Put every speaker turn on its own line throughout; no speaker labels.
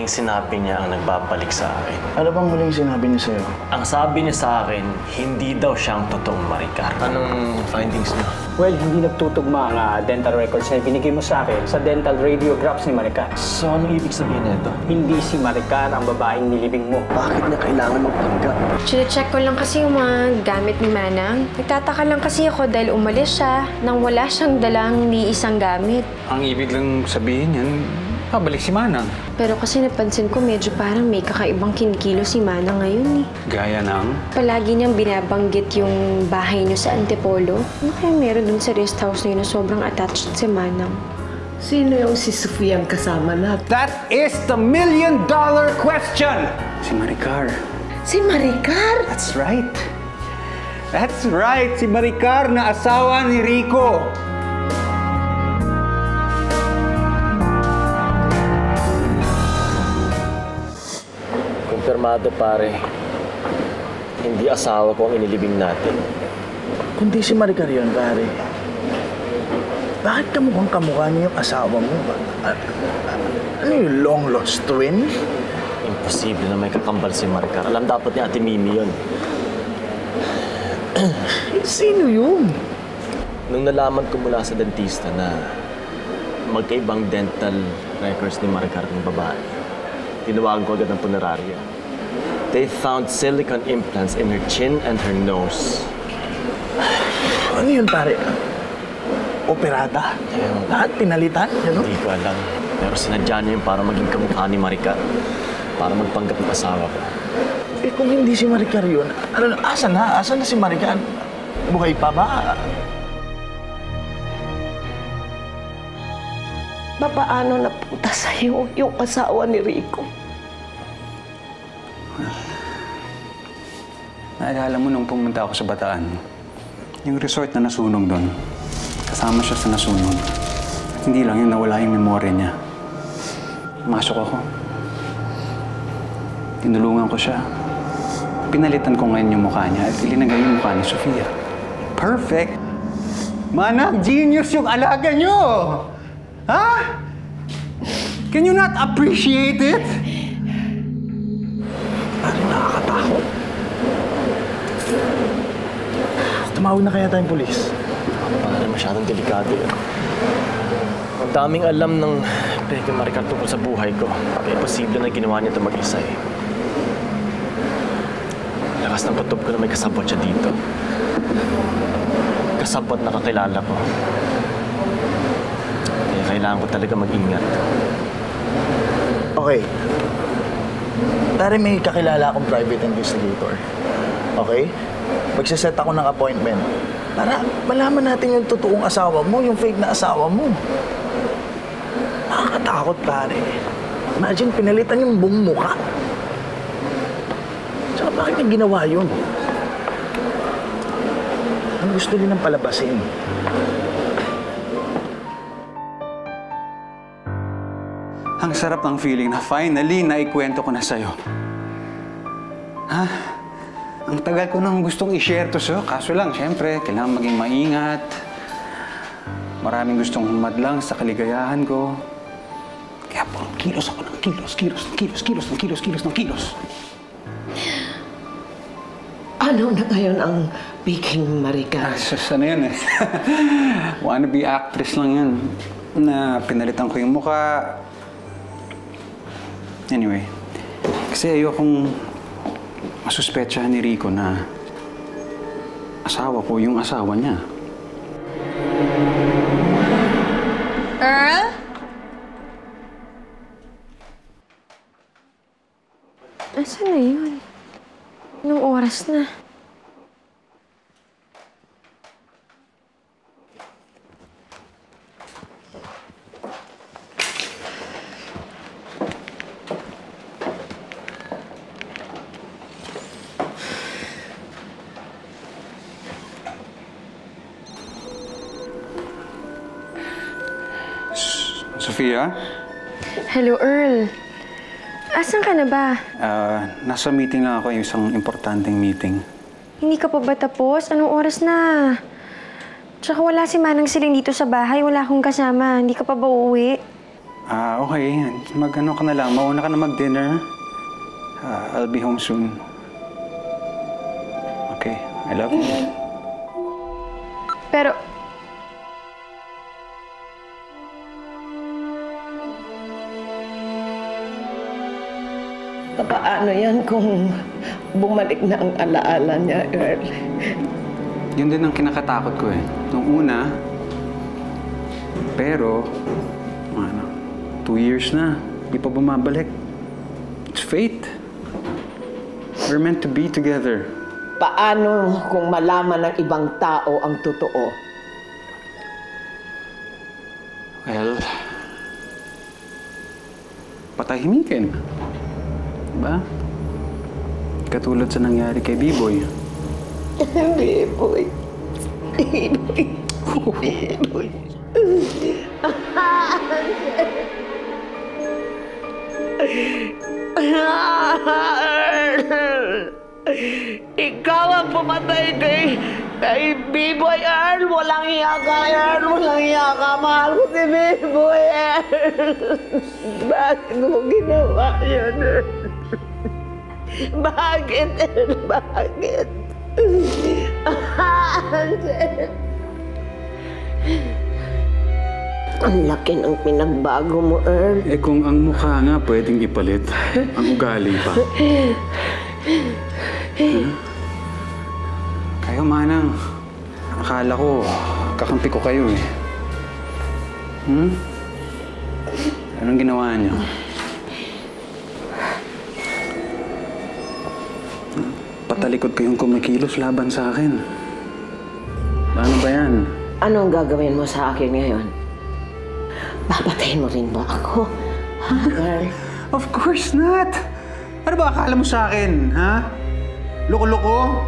huling sinabi niya ang nagbabalik sa akin.
Ano bang huling sinabi niya sa'yo?
Ang sabi niya sa akin, hindi daw siyang totoong Maricar. Anong findings niyo?
Well, hindi nagtutugma ang dental records na binigay mo sa akin sa dental radiographs ni Maricar.
So, anong ibig sabihin nito?
Hindi si Maricar ang babaeng nilibing mo.
Bakit niya kailangan magpanggap?
Chine-check ko lang kasi yung mga gamit ni Manang. Nagtataka lang kasi ako dahil umalis siya nang wala siyang dalang ni isang gamit.
Ang ibig lang sabihin yan, pabalik si Manang.
Pero kasi napansin ko medyo parang may kakaibang kinikilo si Manang ngayon eh.
Gaya ng...
Palagi niyang binabanggit yung bahay niyo sa Antipolo. Ano kaya meron dun sa rest house niyo na sobrang attached si Manang?
Sino yung si Sofia ang kasama natin?
That is the million-dollar question! Si Maricar.
Si Maricar?
That's right. That's right, si Maricar na asawa ni Rico.
Kumpirmado, pare. Hindi asawa ko ang inilibing natin.
Kundi si Maricar yun, pare. Bakit kamukha niya yung asawa mo? Ano yung long-lost twin?
Imposible na may kakambal si Maricar. Alam dapat ni Ate Mimi yun.
Sino yun?
Nung nalaman ko mula sa dentista na magkaibang dental records ni Maricar ng babae, tinawagan ko agad ng punerarya. They found silicone implants in her chin and her nose.
Ano yun, pare? Operada? Lahat pinalitan? Ano?
Hindi ko alam. Pero sinadya niya yun para maging kamukha ni Maricar. Para magpanggap ng asawa ko.
Eh kung hindi si Maricar yun, ano, asan na? Asan na si Maricar? Buhay pa ba?
Paano napunta sa'yo yung asawa ni Rico?
Naalala mo nung pumunta ako sa Bataan, yung resort na nasunog doon, kasama siya sa nasunog. At hindi lang yun, nawala yung memorya niya. Masok ako. Tinulungan ko siya. Pinalitan ko ngayon yung mukha niya at ilinagay yung mukha ni Sofia. Perfect! Manang, genius yung alaga niyo! Ha? Can you not appreciate it?
Pare, nakakatakot. Tumawag na kaya tayong pulis?
Pare, masyadong delikado yun. Ang daming alam ng Peke Maricar tungkol sa buhay ko. Kaya posible na ginawa niya ito mag-isa eh. Lakas ng kutob ko na may kasabot siya dito. Kasabot na kakilala ko. Kaya kailangan ko talaga mag-ingat.
Okay. Pare, may kakilala akong private investigator. Okay? Magsiset ako ng appointment para malaman natin yung totoong asawa mo, yung fake na asawa mo. Nakakatakot, pare. Imagine, pinalitan yung buong mukha. Tsaka bakit niya ginawa yun? Ang gusto din ng palabasin.
Ang sarap ng feeling na finally naikwento ko na sa'yo. Ha? Ang tagal ko nang gustong i-share to sa'yo. Kaso lang, syempre, kailangan maging maingat. Maraming gustong humadlang sa kaligayahan ko. Kaya po, kilos ako ng kilos.
Ano na ngayon ang Peking Maricar?
Ano yan eh? Wannabe actress lang yan. Na pinalitan ko yung mukha. Anyway, kasi ayokong masuspetsahan ni Rico na asawa ko yung asawa niya.
Earl? Asan na yun? Anong oras na?
Sofia?
Hello, Earl. Asan ka na ba?
Nasa meeting lang ako, yung isang importanteng meeting.
Hindi ka pa ba tapos? Anong oras na? Tsaka wala si Manang Siling dito sa bahay. Wala akong kasama. Hindi ka pa ba uuwi?
Okay. Mag-ano ka na lang. Mauna ka na mag-dinner. I'll be home soon. Okay. I love you.
Pero,
Paano yan kung bumalik na ang alaala niya, Earl?
Yun din ang kinakatakot ko eh. Nung una, pero, 2 years na. Di pa bumabalik. It's fate. We're meant to be together.
Paano kung malaman ng ibang tao ang totoo?
Well, patahimikin. Diba? Katulad sa nangyari kay B-Boy.
Biboy. Biboy. Ikaw ang pumatay kay B-Boy, Earl. Walang iya ka, Earl. Walang iya ka. Mahal ko si B-Boy, Earl. Bakit mo ginawa yun, Earl? Bakit, Earl? Bakit? Ang laki ng pinagbago mo, Earl.
Eh kung ang mukha nga pwedeng ipalit, ang ugali pa. Kayo, Manang. Akala ko, kakampi ko kayo eh. Anong ginawa niyo? Patalikod kayong kumikilos laban sa akin. Paano ba yan?
Anong gagawin mo sa akin ngayon? Papatayin mo rin ba ako? Ha, Earl?
Of course not! Ano ba akala mo sa akin, ha? Loko-loko?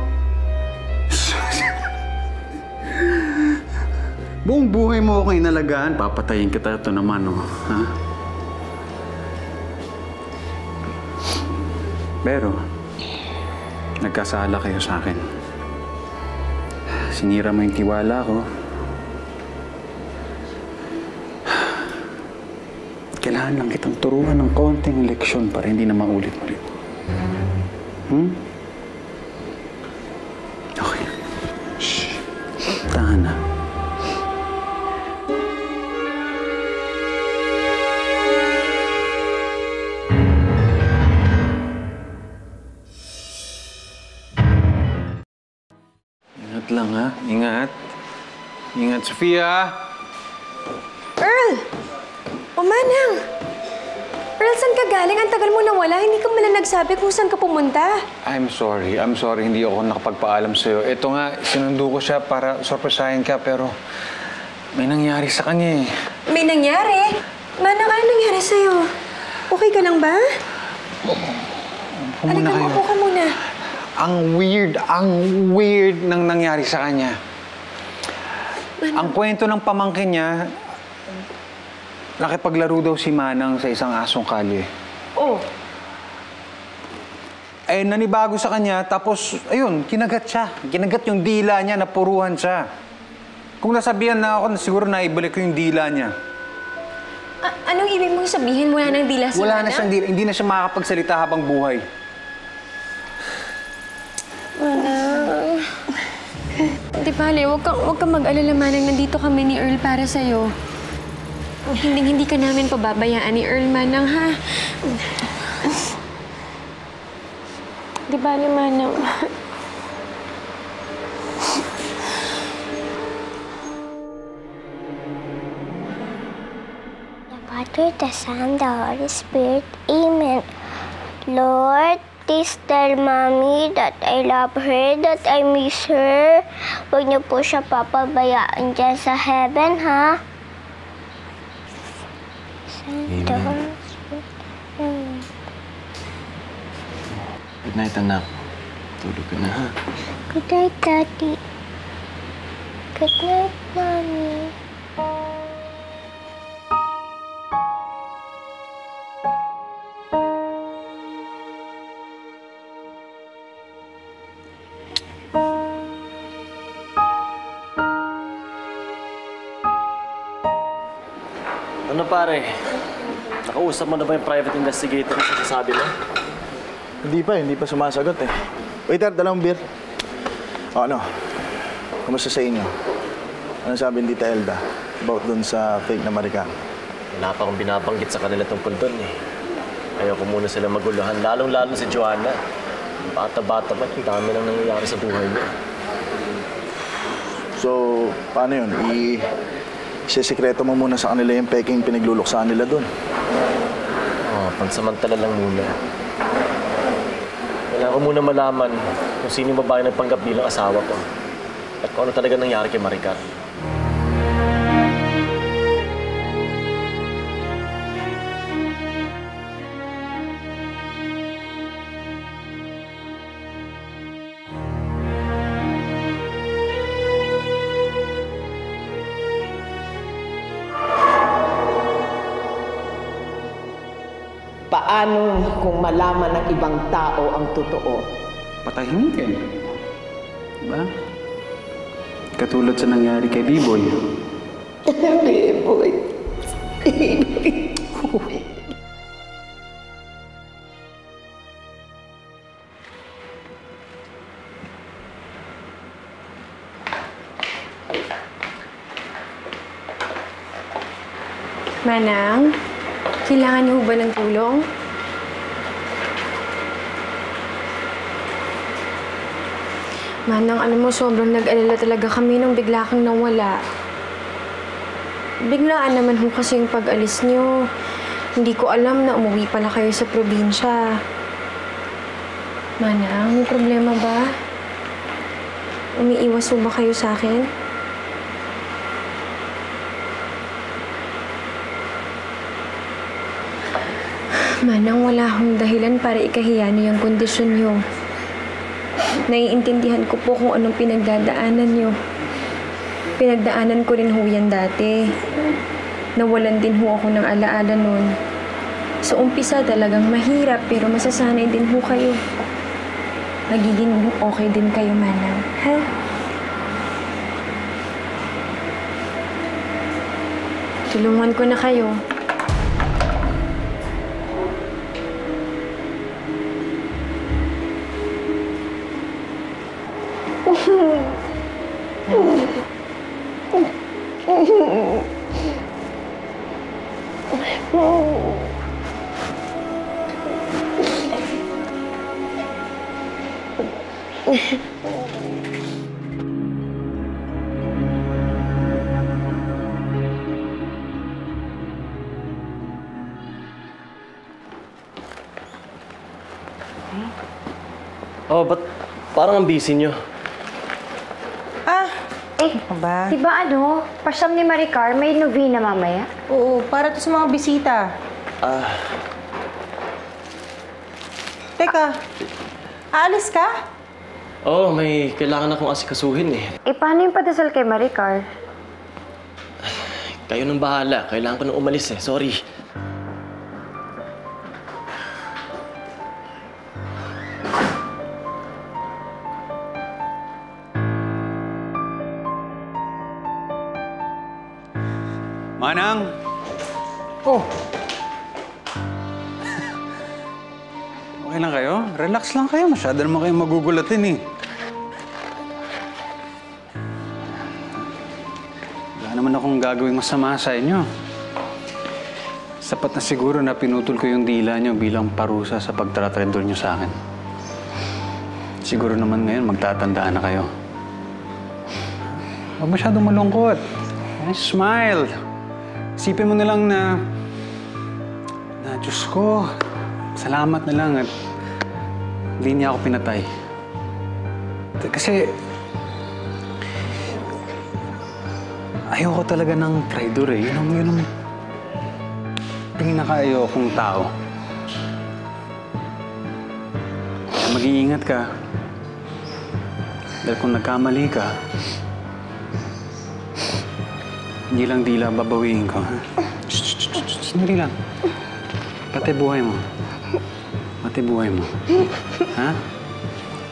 Buong buhay mo ako inalagaan, papatayin kita ito naman, oh. Ha? Pero, nagkasala kayo sa akin. Sinira mo yung tiwala ko. Kailangan lang kitang turuan ng konting leksyon para hindi na maulit-ulit. Okay. Shh. Tahan na. Ingat lang, ha? Ingat. Ingat, Sofia!
Earl! Manang! Earl, saan ka galing? Ang tagal mo nawala. Hindi ka man nagsabi kung saan ka pumunta.
I'm sorry. Hindi ako nakapagpaalam sa'yo. Ito nga, sinundo ko siya para sorpresahin ka, pero may nangyari sa kanya eh.
May nangyari? Manang, ano nangyari sa'yo? Okay ka lang ba?
Muna kayo.
Upo ka muna.
Ang weird nang nangyari sa kanya. Ang kwento ng pamangkin niya, nakipaglaro daw si Manang sa isang asong kalye.
Oh.
Eh, nanibago sa kanya, tapos, ayun, kinagat siya. Kinagat yung dila niya, napuruhan siya. Kung nasabihan na ako, siguro naibalik ko yung dila niya.
Anong ibig mong sabihin? Wala nang dila si
Wala
Manang?
na siyang dila. Hindi na siya makakapagsalita habang buhay.
Manang. Di bale, huwag kang mag-alala, Manang. Nandito kami ni Earl para sa'yo. Hindi ka namin pababayaan ni Earl, Manang, ha? Di bale, Manang.
The Father, the Son, the Holy Spirit. Amen. Lord, please tell Mommy that I love her, that I miss her. Huwag niyo po siya papabayaan dyan sa heaven, ha?
Amen. Good night, anak. Tulog ka na, ha?
Good night, Daddy. Good night, Mommy.
Ano, pare? Nakausap mo na ba yung private investigator na sasabi mo?
Hindi pa sumasagot eh. Waiter, dalawang beer. O ano? Kumusta sa inyo? Ano sabi ni Tita Elda about dun sa fake na Maricar?
Wala pa akong binabanggit sa kanila tungkol doon eh. Ayoko muna sila maguluhan, lalong-lalo si Joanna. Bata-bata pa, ang dami nang nangyayari sa buhay niya.
So, paano yun? Isisikreto mo muna sa kanila yung peking pinagluluksaan nila dun.
Pansamantala lang muna. Kailangan ko muna malaman kung sino yung babae nagpanggap bilang asawa ko. At kung ano talaga nangyari kay Maricar.
Paano kung malaman ng ibang tao ang totoo?
Patahimikin. Diba? Katulad sa nangyari kay B-Boy.
B-Boy.
Manang, kailangan niyo ba ng tulong? Manang, alam mo, sobrang nag-alala talaga kami nung bigla kang nawala. Biglaan naman ho kasi yung pag-alis niyo. Hindi ko alam na umuwi pala kayo sa probinsya. Manang, may problema ba? Umiiwas ho ba kayo sa akin? Manang, wala akong dahilan para ikahiya niyo yung kondisyon niyo. Naiintindihan ko po kung anong pinagdadaanan niyo. Pinagdaanan ko rin ho yan dati. Nawalan din ho ako ng alaala nun. Sa umpisa talagang mahirap pero masasanay din ho kayo. Magiging okay din kayo, Manang. Ha? Tulungan ko na kayo.
Oh, ba't parang ang busy niyo?
Ano ba?
Diba pasyam ni Maricar, may novena mamaya?
Oo, para to sa mga bisita. Teka, aalis ka?
Oh, may kailangan akong asikasuhin eh.
Paano yung padasal kay Maricar?
Kayo nang bahala. Kailangan ko nang umalis eh. Sorry.
Manang!
Oh,
Okay lang kayo? Relax lang kayo. Masyado naman kayo magugulatin eh. Wala naman akong gagawing masama sa inyo. Sapat na siguro na pinutol ko yung dila nyo bilang parusa sa pagtratraidor nyo sa akin. Siguro naman ngayon magtatandaan na kayo. Huwag masyadong malungkot. Smile. Isipin mo na lang na Diyos ko, salamat na lang at hindi niya ako pinatay. Kasi ayoko talaga ng traidor eh. Yun ang pinaka-ayokong tao. Mag-iingat ka. Dahil kung nagkamali ka, hindi lang dila babawiin ko, ha? Sandali lang. Pati buhay mo. Pati buhay mo. Ha?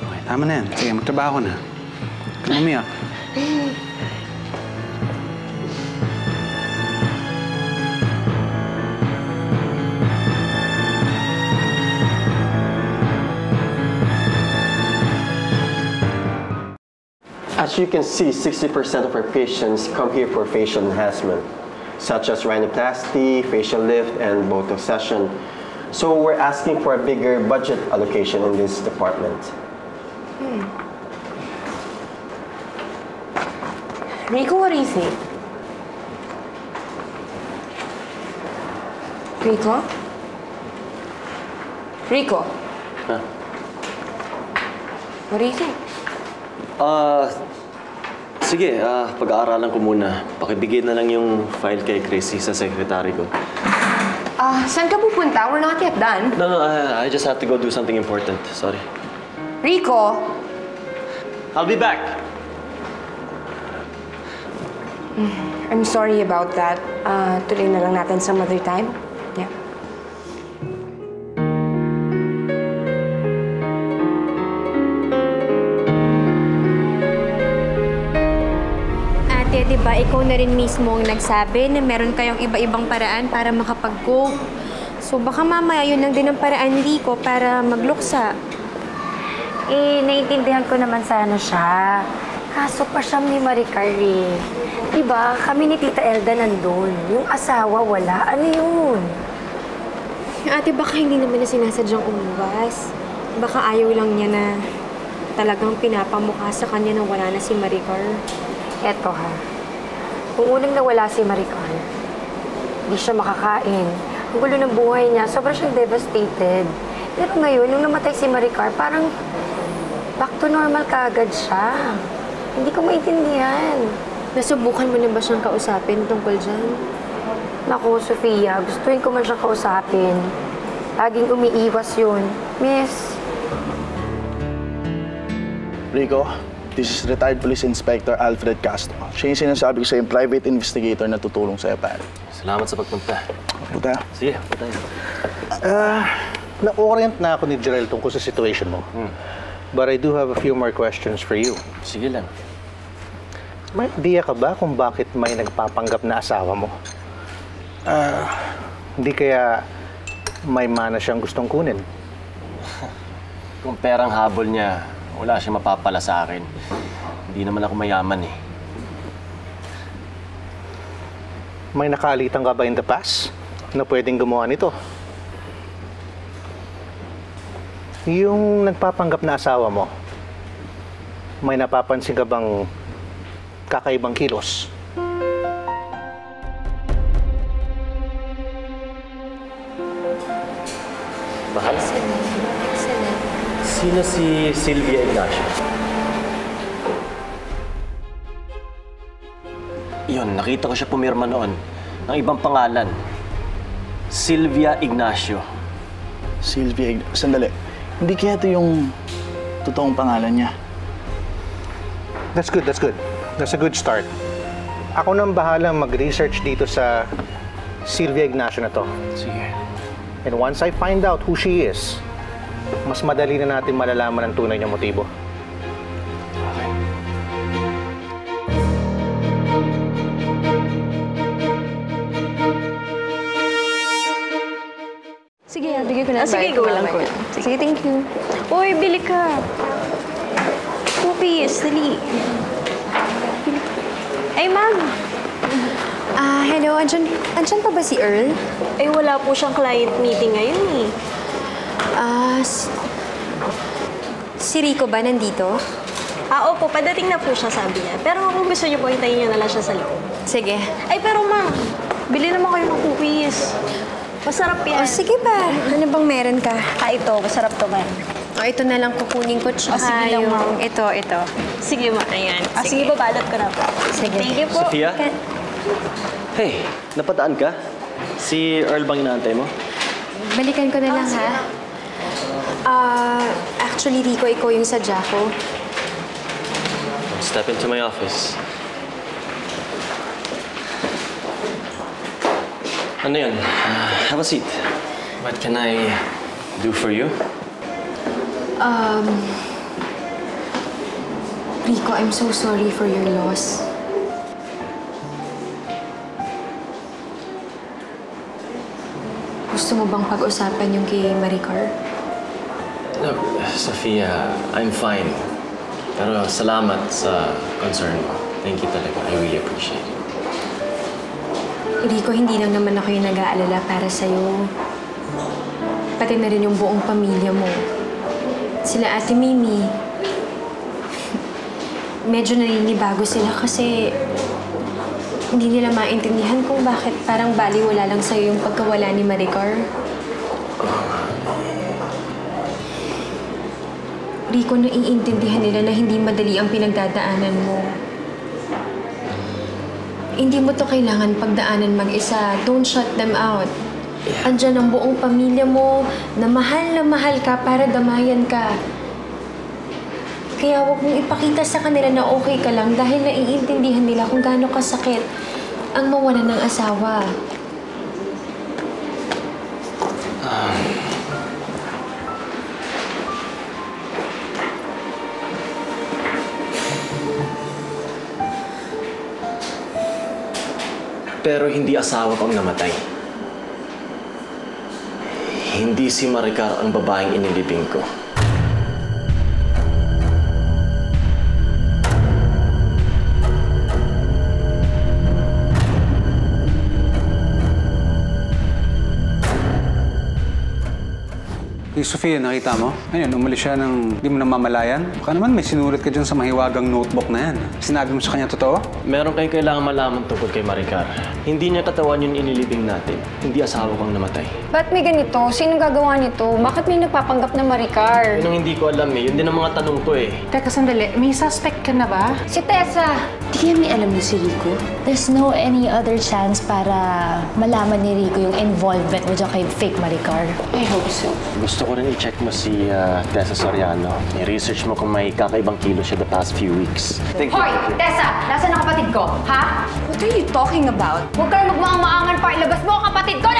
Okay, tama na yan. Sige, magtrabaho na. Huwag kang umiyak.
As you can see, 60% of our patients come here for facial enhancement, such as rhinoplasty, facial lift, and Botox session. So we're asking for a bigger budget allocation in this department.
Rico, what do you think? Rico? Rico?
Huh?
What do you think?
Sige, pag-aaralan ko muna. Pakibigay na lang yung file kay Chrissy sa secretary ko.
Saan ka pupunta? We're not yet done.
No, I just have to go do something important. Sorry.
Rico?
I'll be back.
I'm sorry about that. Tuloy na lang natin some other time. Yeah.
Ate, di ba ikaw na rin mismo ang nagsabi na meron kayong iba-ibang paraan para makapag-cope. So baka mamaya yun lang din ang paraan ni Rico para magluksa.
Naiintindihan ko naman sana siya. Kaso pa siyang ni Maricar eh. Diba, kami ni Tita Elda nandun. Yung asawa wala. Ano yun?
Ate, baka hindi naman na sinasadyang umuwas. Baka ayaw lang niya na talagang pinapamukha sa kanya na wala na si Maricar.
Eto ha. Kung unang nawala si Maricar, hindi siya makakain. Ang gulo ng buhay niya, sobrang siyang devastated. Pero ngayon, nung namatay si Maricar, parang back to normal kaagad siya. Hindi ko maintindihan.
Nasubukan mo na ba siyang kausapin tungkol dyan?
Naku, Sofia, gustuin ko man siyang kausapin. Laging umiiwas yun. Miss.
Rico, this is retired Police Inspector Alfred Castro. Siya yung sinasabi ko sa yung private investigator na tutulong sa'yo, pare.
Salamat sa pagpunta.
Punta.
Sige, punta tayo.
Na-orient na ako ni Jarel tungkol sa situation mo. But I do have a few more questions for you.
Sige lang.
May idea ka ba kung bakit may nagpapanggap na asawa mo? Hindi kaya may mana siyang gustong kunin?
Kung perang habol niya, wala siya mapapala sa akin. Hindi naman ako mayaman eh.
May nakaalitan ka ba in the past na pwedeng gumawa nito? Yung nagpapanggap na asawa mo, may napapansin ka bang kakaibang kilos?
Mahal? Sino si Sylvia Ignacio? Yun, nakita ko siya pumirma noon ng ibang pangalan. Sylvia Ignacio.
Sylvia Ignacio. Sandali. Hindi kaya ito yung totoong pangalan niya.
That's good, that's good. That's a good start. Ako nang bahalang mag-research dito sa Sylvia Ignacio na to.
Sige.
And once I find out who she is, mas madali na natin malalaman ang tunay niyang motibo.
Okay.
Sige, bigay ko na.
Sige, go lang ko.
Sige, thank you. Uy, bili ka. Cookies, dali. Ay, ma'am. Hello, andyan pa ba si Earl?
Eh, wala po siyang client meeting ngayon eh.
Si Rico ba nandito?
Opo, padating na po siya, sabi niya. Pero kung gusto niyo po, hintayin niyo na lang siya sa loob.
Sige.
Ay, pero ma'am, bili naman kayo ng cookies. Masarap yan.
Sige ba? Ano bang meron ka?
Ito, masarap to, ma'am.
Ito na lang kukunin ko. Tsaka
sige lang, ma'am.
Ito.
Sige, ma'am. Ayan. Sige, babalot ko na po.
Sige.
Thank you po.
Sophia? Hey, napadaan ka? Si Earl bang inaantay mo?
Balikan ko na lang, ha? Actually, Rico, ikaw yung sadya ko.
Step into my office. Ano yun? Have a seat. What can I do for you?
Rico, I'm so sorry for your loss. Gusto mo bang pag-usapan yung kay Maricar?
Look, Sophia, I'm fine. Pero salamat sa concern mo. Thank you talaga. I really appreciate it.
Rico, hindi lang naman ako yung nag-aalala para sa'yo. Pati na rin yung buong pamilya mo. Sila Ate Mimi. Medyo naninibago sila kasi hindi nila maintindihan kung bakit parang baliwala lang sa'yo yung pagkawala ni Maricar. Rico, naiintindihan nila na hindi madali ang pinagdadaanan mo. Hindi mo to kailangan pagdaanan mag-isa. Don't shut them out. Andyan ang buong pamilya mo na mahal ka para damayan ka. Kaya huwag mong ipakita sa kanila na okay ka lang dahil naiintindihan nila kung gaano kasakit ang mawalan ng asawa.
Pero hindi asawa ko ang namatay. Hindi si Maricar ang babaeng inilibing ko.
Hey, Sofia, nakita mo? Ayun, umalis siya ng di mo namamalayan. Baka naman may sinulat ka dyan sa mahiwagang notebook na yan. Sinabi mo sa kanya totoo?
Meron kayong kailangan malaman tungkol kay Maricar. Hindi niya katawan yung inilibing natin. Hindi asawa kong namatay.
Ba't may ganito? Sinong gagawa nito? Bakit may nagpapanggap na Maricar?
Yun ang hindi ko alam eh. Yun din ang mga tanong ko eh.
Teka, sandali. May suspect ka na ba?
Si Tessa!
Di kaya may alam niyo si Rico? There's no any other chance para malaman ni Rico yung involvement mo dyan kay fake Maricar.
I hope so.
Gusto ko rin i-check mo si Tessa Soriano. I-research mo kung may kakaibang kilo siya the past few weeks.
Hoy! Tessa! Nasaan ang kapatid ko? Ha?
What are you talking about?
Huwag ka na magmaang-maangan pa. Ilabas mo ang kapatid ko!